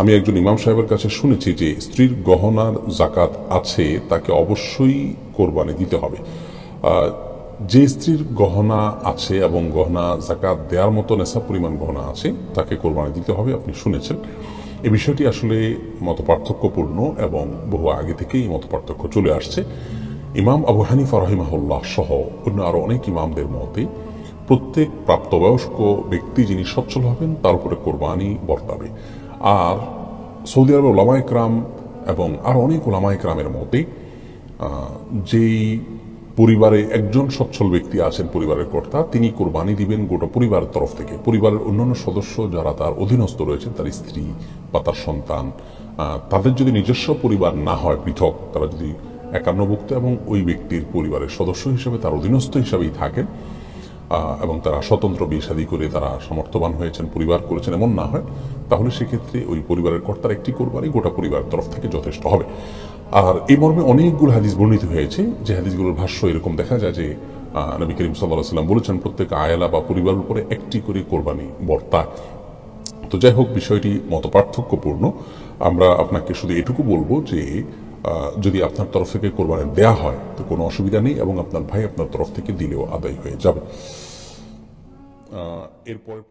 আমি একজন ইমাম সাহেবের কাছে শুনেছি যে স্ত্রীর গহনার জাকাত আছে তাকে অবশ্যই কোরবানি দিতে হবে। যে স্ত্রীর গহনা আছে এবং গহনা জাকাত দেওয়ার মতো নেশা পরিমাণ গহনা আছে তাকে কোরবানি দিতে হবে, আপনি শুনেছেন। এই বিষয়টি আসলে মত পার্থক্যপূর্ণ এবং বহু আগে থেকেই মত পার্থক্য চলে আসছে। ইমাম আবু হানিফা রাহিমাহুল্লাহ সহ অন্য আরো অনেক ইমামদের মতে প্রত্যেক প্রাপ্তবয়স্ক ব্যক্তি যিনি সচ্ছল হবেন তার উপরে কোরবানি বর্তাবে। আর সৌদি আরবের ওলামা ইকরাম এবং আরো অনেক ওলামা ইকরামের মতে যেই পরিবারে একজন সচ্ছল ব্যক্তি আছেন, পরিবারের কর্তা, তিনি কোরবানি দিবেন গোটা পরিবারের তরফ থেকে। পরিবারের অন্যান্য সদস্য যারা তার অধীনস্থ রয়েছেন, তার স্ত্রী বা তার সন্তান, তাদের যদি নিজস্ব পরিবার না হয়, পৃথক, তারা যদি একান্নভুক্ত এবং ওই ব্যক্তির পরিবারের সদস্য হিসেবে তার অধীনস্থ হিসাবেই থাকেন এবং তারা স্বতন্ত্র বিয়ে শাদী করে তারা সমর্থবান হয়েছেন, পরিবার করেছেন, এমন না হয়, তাহলে সেক্ষেত্রে ওই পরিবারের কর্তার একটি কোরবানি গোটা পরিবারের তরফ থেকে যথেষ্ট হবে। আর এই মর্মে অনেকগুলো হাদিস বর্ণিত হয়েছে, যে হাদিসগুলোর ভাষ্য এরকম দেখা যায় যে নবী করিম সাল্লাল্লাহু আলাইহি ওয়াসাল্লাম বলেছেন প্রত্যেক আয়লা বা পরিবারের উপরে একটি করে কোরবানি বর্তায়। তো যাই হোক, বিষয়টি মত পার্থক্যপূর্ণ। আমরা আপনাকে শুধু এটুকু বলবো যে যদি আপনার তরফ থেকে কোরবানি দেয়া হয় তো কোনো অসুবিধা নেই, এবং আপনার ভাই আপনার তরফ থেকে দিলেও আদায় হয়ে যাবে। এরপরে